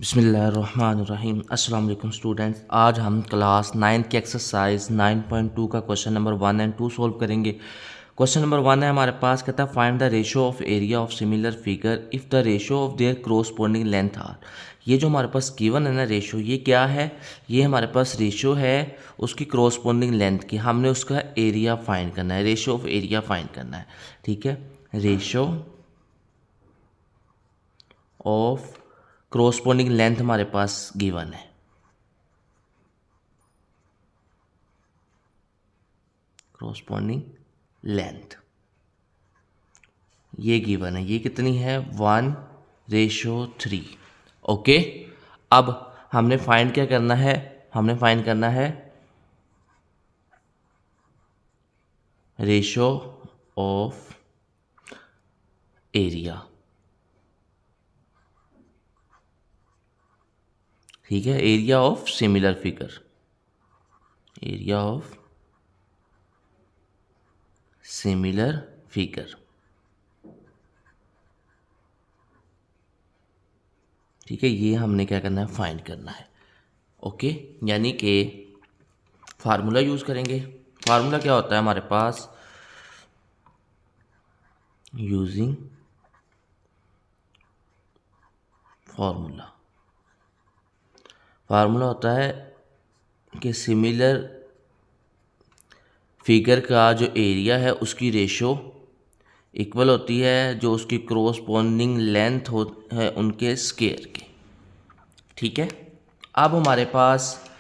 बिस्मिल्लाहिर्रहमानिर्रहीम। अस्सलाम वालेकुम स्टूडेंट्स, आज हम क्लास 9 की एक्सरसाइज 9.2 का क्वेश्चन नंबर 1 एंड 2 सॉल्व करेंगे। क्वेश्चन नंबर 1 है हमारे पास, कहता है find the ratio of area of similar figure if the ratio of their corresponding length are. ये जो हमारे पास गिवन है ना रेशियो, ये क्या है? ये हमारे पास रेशियो है उसकी कोरस्पोंडिंग लेंथ की। हमने उसका एरिया फाइंड करना है, रेशियो ऑफ एरिया फाइंड करना है। ठीक है, रेशियो ऑफ कोरस्पोंडिंग लेंथ हमारे पास गिवन है। कोरस्पोंडिंग लेंथ ये गिवन है, ये कितनी है? 1:3। ओके, अब हमने फाइंड क्या करना है? हमने फाइंड करना है रेशियो ऑफ एरिया। ठीक है, area of similar figure, area of similar figure. ठीक है, ये हमने क्या करना है? फाइंड करना है। ओके, यानी कि फार्मूला यूज़ करेंगे। फार्मूला क्या होता है हमारे पास? यूजिंग फार्मूला, फार्मूला होता है कि सिमिलर फिगर का जो एरिया है उसकी रेशो इक्वल होती है जो उसकी कोरस्पोंडिंग लेंथ हो है उनके स्क्वायर के। ठीक है, अब हमारे पास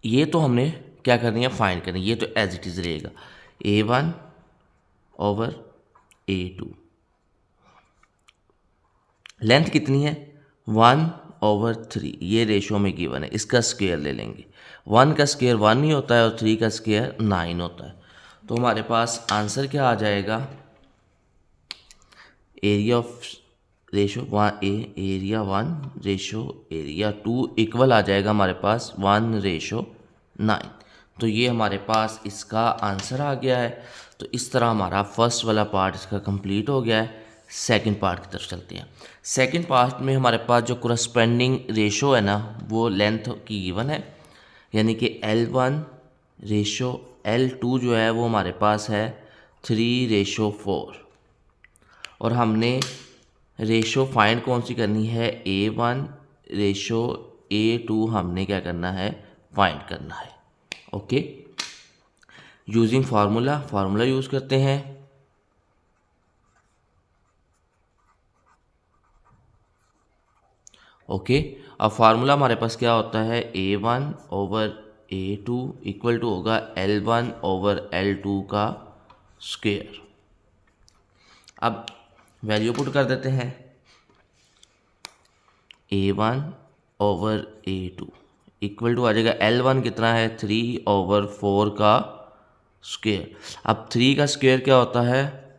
ये तो हमने क्या करनी है? फाइंड करनी है। ये तो एज इट इज़ रहेगा A1/A2। लेंथ कितनी है? 1/3। ये रेशो में गिवन है, इसका स्क्वायर ले लेंगे। 1 का स्क्वायर 1 ही होता है और 3 का स्क्वायर 9 होता है। तो हमारे पास आंसर क्या आ जाएगा? Area of ratio area 1 ratio area 2 equal आ जाएगा हमारे पास 1:9। तो ये हमारे पास इसका आंसर आ गया है। तो इस तरह हमारा फर्स्ट वाला पार्ट इसका कंप्लीट हो गया है। सेकंड पार्ट की तरफ चलते हैं। सेकंड पार्ट में हमारे पास जो कोरस्पोंडिंग रेशो है ना वो लेंथ की गिवन है, यानी कि L1 रेशो L2 जो है वो हमारे पास है 3:4। और हमने रेशो फाइंड कौन सी करनी है? A1:A2 हमने क्या करना है? फाइंड करना है। Okay, using formula, formula use करते हैं। ओके, अब फार्मूला हमारे पास क्या होता है? A1/A2 इक्वल टू होगा L1/L2 का स्क्वायर। अब वैल्यू पुट कर देते हैं। A1/A2 इक्वल टू आ जाएगा L1 कितना है? 3/4 का स्क्वायर। अब 3 का स्क्वायर क्या होता है?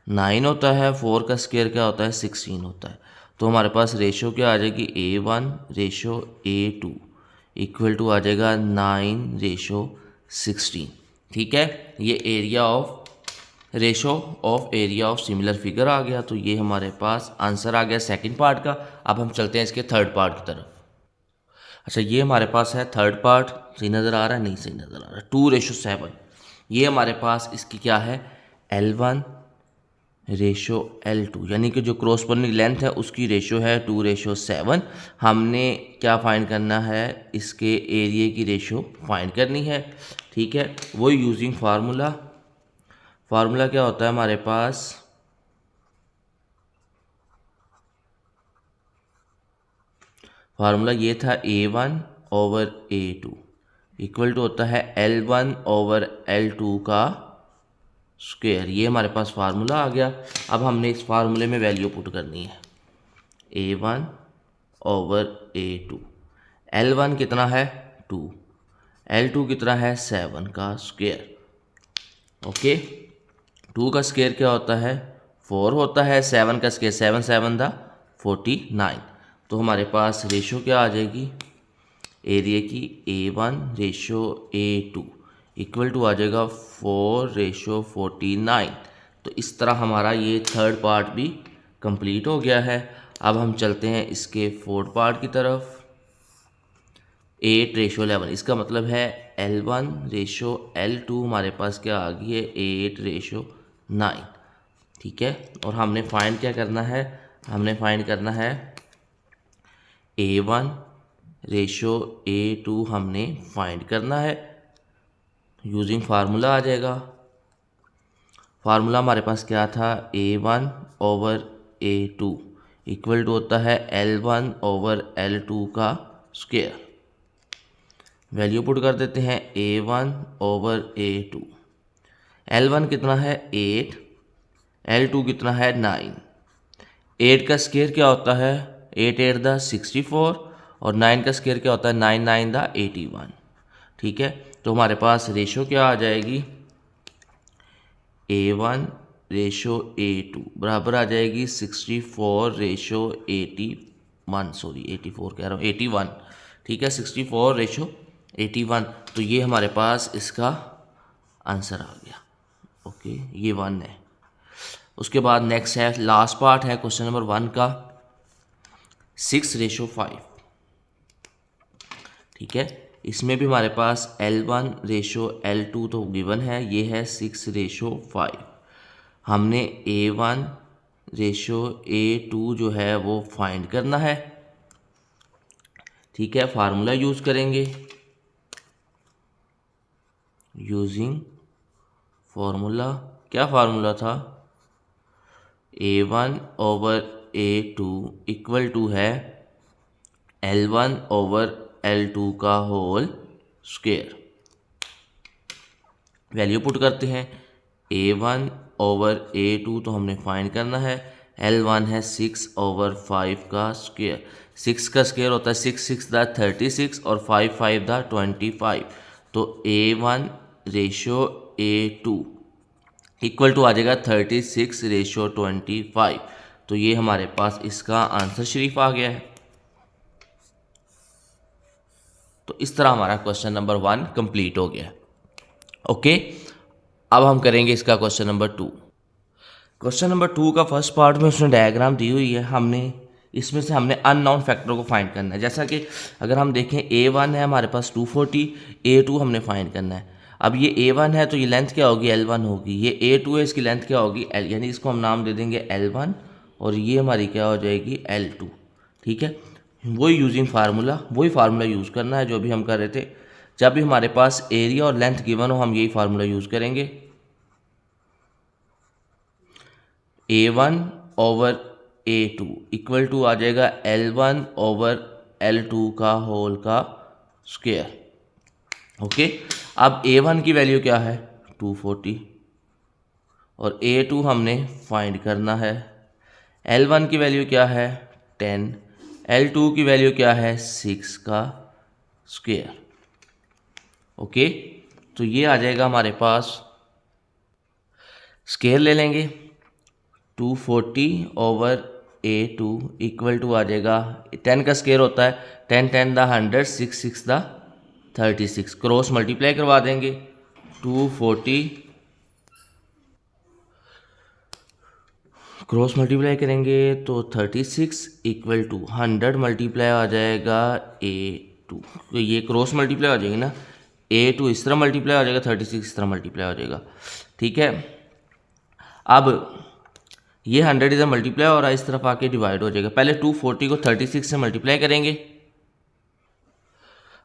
9 होता है। 4 का स्क्वायर क्या होता है? 16 होता है। तो हमारे पास रेशो क्या आ जाएगी? A1:A2 इक्वल टू आ जाएगा 9:16। ठीक है, ये area of ratio of area of similar figure आ गया। तो ये हमारे पास आंसर आ गया सेकंड पार्ट का। अब हम चलते हैं इसके थर्ड पार्ट की तरफ। अच्छा, ये हमारे पास है थर्ड पार्ट। सही नज़र आ रहा है? नहीं सही नज़र आ रहा है। 2:7। ये हमारे पास इसकी क्या है? L1 रेशो L2, यानी कि जो कोरस्पोंडिंग लेंथ है उसकी रेशो है 2:7। हमने क्या फाइंड करना है? इसके एरिया की रेशो फाइंड करनी है। ठीक है, वो यूजिंग फार्मूला। फार्मूला क्या होता है हमारे पास? फार्मूला ये था A1/A2 इक्वल टू होता है L1/L2 का स्क्वायर। ये हमारे पास फार्मूला आ गया। अब हमने इस फार्मूले में वैल्यू पुट करनी है। A1/A2, L1 कितना है? 2, L2 कितना है? 7 का स्क्वायर। ओके, 2 का स्क्वायर क्या होता है? 4 होता है। 7 का स्क्वायर 7 7 दा 49। तो हमारे पास रेशो क्या आ जाएगी एरिया की? A1:A2 इक्वल टू आ जाएगा 4:49। तो इस तरह हमारा ये थर्ड पार्ट भी कंप्लीट हो गया है। अब हम चलते हैं इसके फोर्थ पार्ट की तरफ। 8:11, इसका मतलब है L1:L2 हमारे पास क्या आ गई है 8:9। ठीक है, और हमने फाइंड क्या करना है, हमने फाइंड करना है A1:A2 हमने फाइंड करना है यूजिंग फार्मूला आ जाएगा। फार्मूला हमारे पास क्या था, A1/A2 इक्वल टू होता है L1/L2 का स्क्वायर। वैल्यू पुट कर देते हैं A1/A2। L1 कितना है 8, L2 कितना है 9। 8 का स्क्वायर क्या होता है 8 × 64 और 9 का स्क्वायर क्या होता है 9 × 9 = 81। ठीक है, तो हमारे पास रेशो क्या आ जाएगी A1:A2 बराबर आ जाएगी 64:81, सॉरी 84 कह रहा हूँ 81। ठीक है, 64:81। तो ये हमारे पास इसका आंसर आ गया। ओके, ये 1 है। उसके बाद नेक्स्ट है, लास्ट पार्ट है क्वेश्चन नंबर 1 का, 6:5। ठीक है, इसमें भी हमारे पास L1:L2 तो गिवन है, ये है 6:5। हमने A1:A2 जो है वो फाइंड करना है। ठीक है, फार्मूला यूज करेंगे, यूजिंग फार्मूला। क्या फार्मूला था, A1/A2 इक्वल टू है L1/L2 का होल स्क्वायर। वैल्यू पुट करते हैं, A1/A2 तो हमने फाइंड करना है, L1 है 6/5 का स्क्वायर। 6 का स्क्वायर होता है 6 × 6 = 36 और 5 × 5 = 25। तो A1:A2 इक्वल टू आ जाएगा 36:25। तो ये हमारे पास इसका आंसर शरीफ आ गया है। तो इस तरह हमारा क्वेश्चन नंबर 1 कंप्लीट हो गया। ओके, अब हम करेंगे इसका क्वेश्चन नंबर 2। क्वेश्चन नंबर 2 का फर्स्ट पार्ट में उसने डायग्राम दी हुई है, हमने इसमें से हमने अननोन फैक्टर को फाइंड करना है। जैसा कि अगर हम देखें A1 है हमारे पास 240, A2 हमने फाइंड करना है। अब ये A1 है तो ये लेंथ क्या होगी L1 होगी, ये A2 है इसकी लेंथ क्या होगी L, यानी इसको हम नाम दे देंगे L1 और ये हमारी क्या हो जाएगी L2। ठीक है, वही यूजिंग फार्मूला, वही फार्मूला यूज़ करना है जो भी हम कर रहे थे। जब भी हमारे पास एरिया और लेंथ गिवन हो हम यही फार्मूला यूज़ करेंगे। A1/A2 इक्वल टू आ जाएगा L1/L2 का होल का स्क्वायर। ओके, अब A1 की वैल्यू क्या है 240 और A2 हमने फाइंड करना है। L1 की वैल्यू क्या है 10, L2 की वैल्यू क्या है 6 का स्क्वायर। ओके, तो ये आ जाएगा हमारे पास, स्क्वायर ले लेंगे 240/A2 इक्वल टू आ जाएगा 10 का स्क्वायर होता है 10 × 10 = 100, 6 × 6 = 36। क्रॉस मल्टीप्लाई करवा देंगे 240 क्रॉस मल्टीप्लाई करेंगे तो 36 इक्वल टू 100 मल्टीप्लाई आ जाएगा A2। तो ये क्रॉस मल्टीप्लाई हो जाएगी ना, A2 इस तरह मल्टीप्लाई हो जाएगा, 36 इस तरह मल्टीप्लाई हो जाएगा। ठीक है, अब ये 100 इधर मल्टीप्लाई हो रहा है, इस तरफ आके डिवाइड हो जाएगा। पहले 240 को 36 से मल्टीप्लाई करेंगे।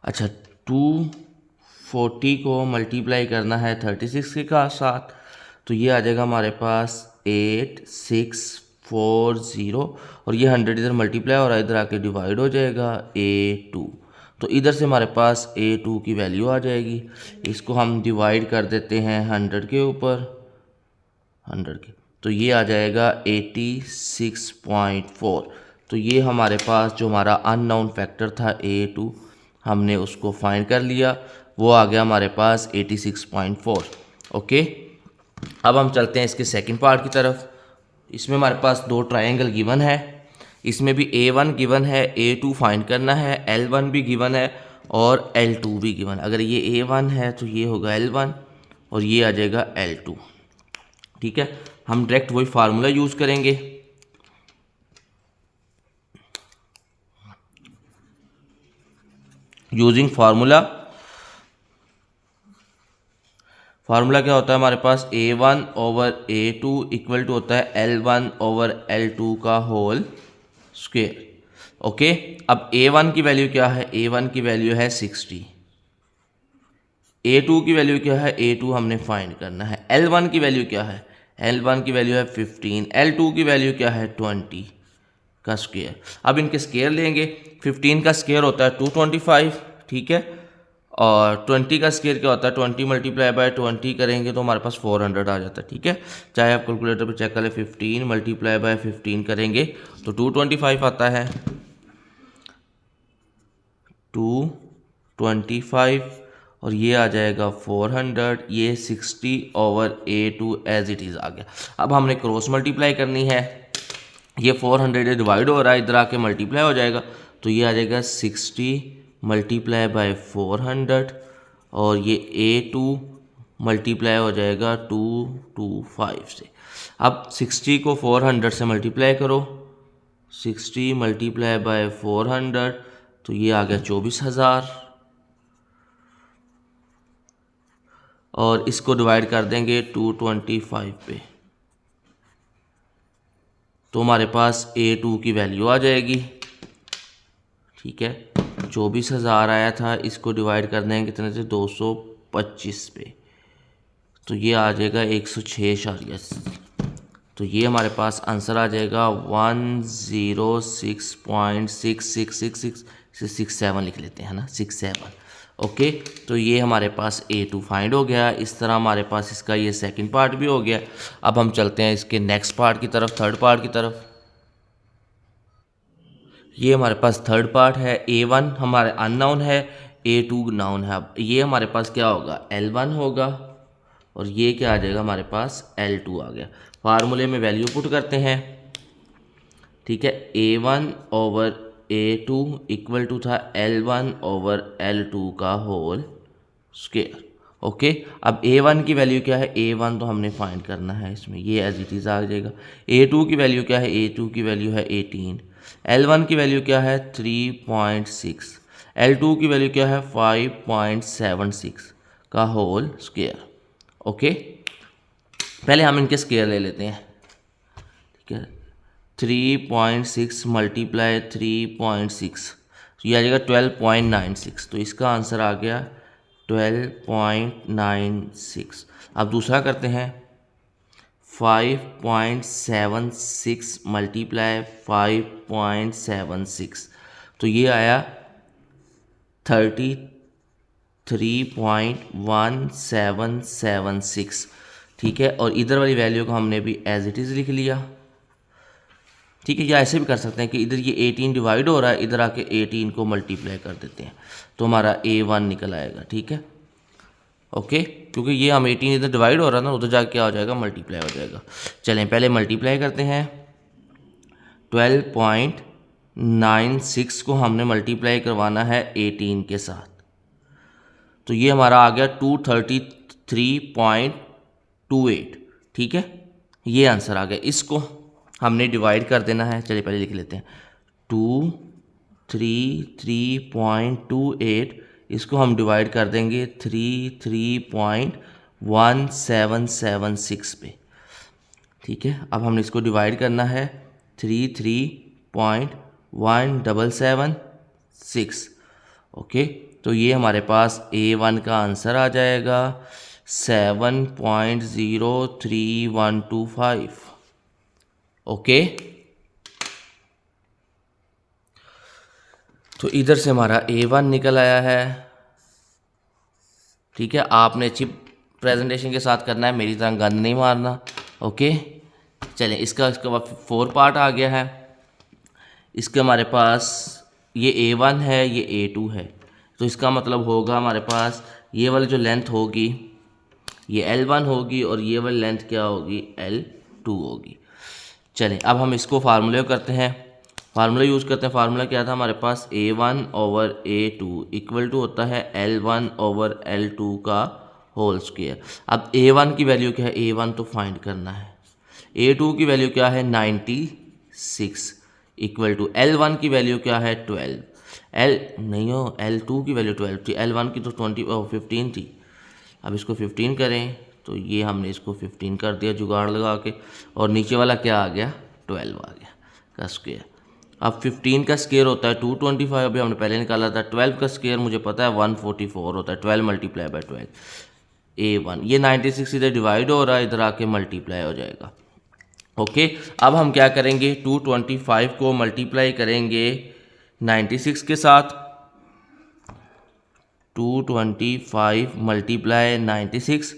अच्छा, 240 को मल्टीप्लाई करना है 36 के साथ, तो ये आ जाएगा हमारे पास 8640 और ये 100 इधर मल्टीप्लाई हो रहा है, इधर आके डिवाइड हो जाएगा A2। तो इधर से हमारे पास A2 की वैल्यू आ जाएगी। इसको हम डिवाइड कर देते हैं 100 के ऊपर, 100 के, तो ये आ जाएगा 86.4। तो ये हमारे पास जो हमारा अननोन फैक्टर था A2 हमने उसको फाइंड कर लिया, वो आ गया हमारे पास 86.4। ओके, अब हम चलते हैं इसके सेकंड पार्ट की तरफ। इसमें हमारे पास 2 ट्रायंगल गिवन है, इसमें भी A1 गिवन है, A2 फाइंड करना है, L1 भी गिवन है और L2 भी गिवन। अगर ये A1 है तो ये होगा L1 और ये आ जाएगा L2। ठीक है, हम डायरेक्ट वही फार्मूला यूज़ करेंगे, यूजिंग फार्मूला क्या होता है हमारे पास A1 over A2 equal to होता है L1 ओवर L2 का होल स्क्वायर। ओके, अब A1 की वैल्यू क्या है? A1 की वैल्यू है 60। A2 की वैल्यू क्या है? A2 हमने फाइंड करना है। L1 की वैल्यू क्या है? L1 की वैल्यू है 15। L2 की वैल्यू क्या है? 20 का स्क्वायर। अब इनके स्क्वायर लेंगे। 15 का स्क्वायर होता है 225, ठीक है, और 20 का स्क्वायर क्या होता है? 20 मल्टीप्लाई बाय 20 करेंगे तो हमारे पास 400 आ जाता है, ठीक है। चाहे आप कैलकुलेटर पर चेक कर लें, 15 मल्टीप्लाई बाय 15 करेंगे तो 225 आता है। 225 और ये आ जाएगा 400, ये 60 over A2 as it is आ गया। अब हमने क्रॉस मल्टीप्लाई करनी है। ये 400 डिवाइड हो रहा है, इधर आके मल्टीप्लाई हो जाएगा तो ये आ जाएगा 60 मल्टीप्लाई बाय 400 और ये A2 मल्टीप्लाई हो जाएगा 225 से। अब 60 को 400 से मल्टीप्लाई करो, 60 मल्टीप्लाई बाय 400 तो ये आ गया 24,000 और इसको डिवाइड कर देंगे 225 पे तो हमारे पास A2 की वैल्यू आ जाएगी, ठीक है। 24,000 आया था, इसको डिवाइड कर देंगे कितने से? 225 पे तो ये आ जाएगा 106। तो ये हमारे पास आंसर आ जाएगा 106.666667 लिख लेते हैं ना, 67। ओके, तो ये हमारे पास A2 फाइंड हो गया। इस तरह हमारे पास इसका ये सेकंड पार्ट भी हो गया। अब हम चलते हैं इसके नेक्स्ट पार्ट की तरफ, थर्ड पार्ट की तरफ। ये हमारे पास थर्ड पार्ट है। A1 हमारे अननाउन है, A2 नाउन है। अब ये हमारे पास क्या होगा? L1 होगा और ये क्या आ जाएगा? हमारे पास L2 आ गया। फार्मूले में वैल्यू पुट करते हैं, ठीक है। A1 over A2 equal to था L1 ओवर L2 का होल स्क्वायर। ओके, अब A1 की वैल्यू क्या है? A1 तो हमने फाइंड करना है इसमें, ये एज इट इज़ आ जाएगा। A2 की वैल्यू क्या है? A2 की वैल्यू है 18। L1 की वैल्यू क्या है? 3.6। L2 की वैल्यू क्या है? 5.76 का होल स्क्वायर। ओके, पहले हम इनके स्क्वायर ले लेते हैं, ठीक है। 3.6 मल्टीप्लाई 3.6 तो ये आ जाएगा 12.96। तो इसका आंसर आ गया 12.96। अब दूसरा करते हैं, 5.76 मल्टीप्लाई 5.76 तो ये आया 33.1776, ठीक है। और इधर वाली वैल्यू को हमने भी एज इट इज़ लिख लिया, ठीक है। या ऐसे भी कर सकते हैं कि इधर ये 18 डिवाइड हो रहा है, इधर आके 18 को मल्टीप्लाई कर देते हैं तो हमारा A1 निकल आएगा, ठीक है। ओके, क्योंकि ये हम 18 इधर डिवाइड हो रहा है ना, उधर जाके क्या हो जाएगा? मल्टीप्लाई हो जाएगा। चलें पहले मल्टीप्लाई करते हैं। 12.96 को हमने मल्टीप्लाई करवाना है 18 के साथ तो ये हमारा आ गया 233.28, ठीक है। ये आंसर आ गया। इसको हमने डिवाइड कर देना है। चलिए पहले लिख लेते हैं 233.28, इसको हम डिवाइड कर देंगे 33.1776 पे, ठीक है। अब हमने इसको डिवाइड करना है 33.1776। ओके, तो ये हमारे पास A1 का आंसर आ जाएगा 7.03125। ओके, तो इधर से हमारा A1 निकल आया है, ठीक है। आपने अच्छी प्रेजेंटेशन के साथ करना है, मेरी तरह गंद नहीं मारना। ओके, चलें इसका बाद 4 पार्ट आ गया है। इसके हमारे पास ये A1 है, ये A2 है, तो इसका मतलब होगा हमारे पास ये वाली जो लेंथ होगी ये L1 होगी और ये वाली लेंथ क्या होगी? L2 होगी। चलें अब हम इसको फार्मूले करते हैं, फार्मूला यूज़ करते हैं। फार्मूला क्या था हमारे पास? A1 over A2 equal to होता है L1 ओवर L2 का होल स्क्वायर। अब A1 की वैल्यू क्या है? A1 तो फाइंड करना है। A2 की वैल्यू क्या है? 96 इक्वल टू L1 की वैल्यू क्या है? 12। एल नहीं हो, L2 की वैल्यू 12 थी, L1 की तो 15 थी। अब इसको 15 करें तो ये हमने इसको 15 कर दिया जुगाड़ लगा के, और नीचे वाला क्या आ गया, 12 आ गया का स्क्वायर। अब 15 का स्क्वायर होता है 225, अभी हमने पहले निकाला था। 12 का स्क्वायर मुझे पता है 144 होता है, 12 मल्टीप्लाई बाय 12 A1। ये 96 इधर डिवाइड हो रहा है, इधर आके मल्टीप्लाई हो जाएगा। ओके, अब हम क्या करेंगे, 225 को मल्टीप्लाई करेंगे 96 के साथ। 225 मल्टीप्लाई 96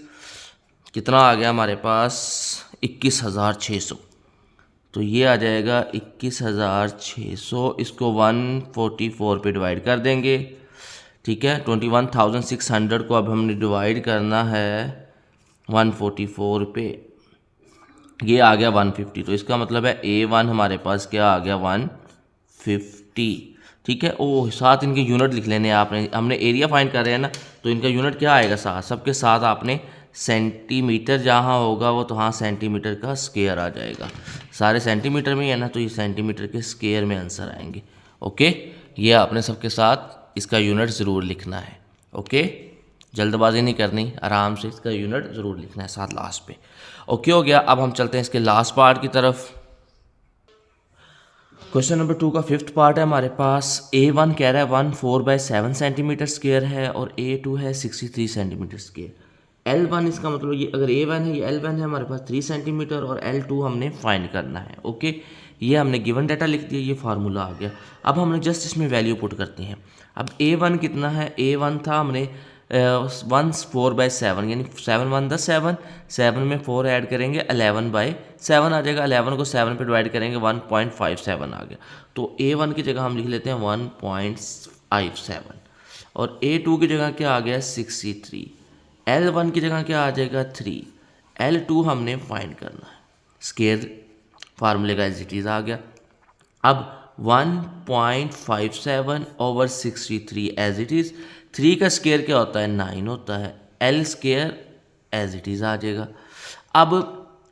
कितना आ गया हमारे पास, 21,600। तो ये आ जाएगा 21,600। इसको 144 पे डिवाइड कर देंगे, ठीक है। 21,600 को अब हमने डिवाइड करना है 144 पे, ये आ गया 150। तो इसका मतलब है A1 हमारे पास क्या आ गया, 150, ठीक है। ओह, साथ इनके यूनिट लिख लेने आपने, हमने एरिया फाइंड कर रहे हैं ना, तो इनका यूनिट क्या आएगा साथ, सबके साथ आपने सेंटीमीटर जहाँ होगा वो तो हाँ सेंटीमीटर का स्क्वायर आ जाएगा। सारे सेंटीमीटर में ही है ना, तो ये सेंटीमीटर के स्क्वायर में आंसर आएंगे। ओके, ये आपने सबके साथ इसका यूनिट ज़रूर लिखना है। ओके, जल्दबाजी नहीं करनी, आराम से इसका यूनिट ज़रूर लिखना है साथ लास्ट पे। ओके हो गया। अब हम चलते हैं इसके लास्ट पार्ट की तरफ। क्वेश्चन नंबर 2 का 5th पार्ट है हमारे पास। A1 कह रहा है 14/7 सेंटीमीटर स्क्वायर है और A2 है 63 सेंटीमीटर स्क्वायर। L1 इसका मतलब ये अगर A1 है, ये L1 है हमारे पास 3 सेंटीमीटर, और L2 हमने फाइंड करना है। ओके, ये हमने गिवन डाटा लिख दिया, ये फार्मूला आ गया। अब हमने जस्ट इसमें वैल्यू पुट करते हैं। अब A1 कितना है, A1 था हमने 4/7, यानी 7 1 10 7, 7 में 4 ऐड करेंगे 11/7 आ जाएगा। 11 को 7 पे डिवाइड करेंगे 1.57 आ गया। तो A1 की जगह हम लिख लेते हैं 1.57, और A2 की जगह क्या आ गया 63, L1 की जगह क्या आ जाएगा 3, L2 हमने फाइंड करना है। स्क्वायर फार्मूले का एज इट इज़ आ गया। अब 1.57 ओवर 63 एज इट इज़, 3 का स्क्वायर क्या होता है 9 होता है, L square as it is आ जाएगा। अब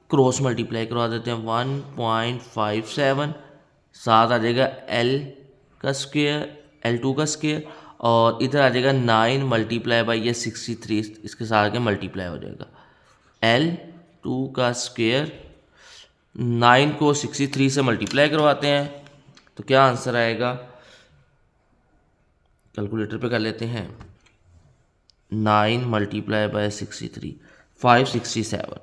क्रॉस मल्टीप्लाई करवा देते हैं, 1.57 साथ आ जाएगा L का स्क्वायर, L2 का स्क्वायर, और इधर आ जाएगा 9 मल्टीप्लाई बाई ये 63, इसके साथ आगे मल्टीप्लाई हो जाएगा L2 का स्क्वायर। 9 को 63 से मल्टीप्लाई करवाते हैं तो क्या आंसर आएगा, कैलकुलेटर पे कर लेते हैं। 9 मल्टीप्लाई बाय 63, 567,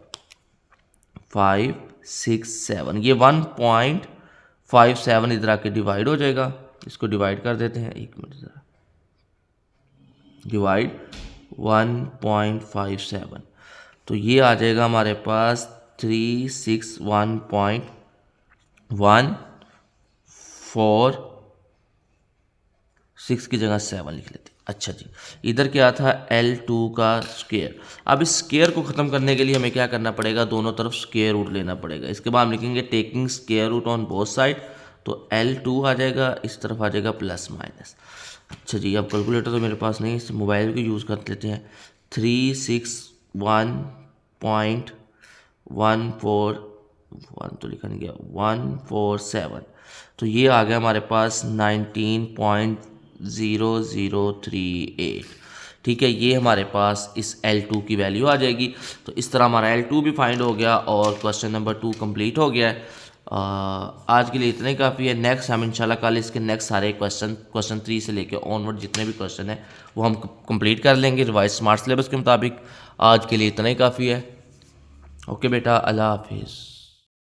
ये 1.57 इधर आके डिवाइड हो जाएगा। इसको डिवाइड कर देते हैं, एक मिनट ज़रा, डिवाइड 1.57, तो ये आ जाएगा हमारे पास 361.146 की जगह 7 लिख लेते हैं। अच्छा जी, इधर क्या था L2 का स्क्वायर। अब इस स्क्वायर को ख़त्म करने के लिए हमें क्या करना पड़ेगा, दोनों तरफ स्क्वायर रूट लेना पड़ेगा। इसके बाद हम लिखेंगे taking square root on both side, तो L2 आ जाएगा, इस तरफ आ जाएगा प्लस माइनस। अच्छा जी, अब कैलकुलेटर तो मेरे पास नहीं, इस मोबाइल को यूज़ कर लेते हैं। 361.141 तो लिखा नहीं गया, 147, तो ये आ गया हमारे पास 19.0038। ठीक है, ये हमारे पास इस L2 की वैल्यू आ जाएगी। तो इस तरह हमारा L2 भी फाइंड हो गया और क्वेश्चन नंबर 2 कंप्लीट हो गया है। आज के लिए इतना ही काफ़ी है। नेक्स्ट हम इंशाल्लाह कल इसके नेक्स्ट सारे क्वेश्चन 3 से लेके ऑनवर्ड जितने भी क्वेश्चन हैं वो हम कंप्लीट कर लेंगे रिवाइज स्मार्ट सिलेबस के मुताबिक। आज के लिए इतना ही काफ़ी है। ओके बेटा, अल्लाह हाफिज़।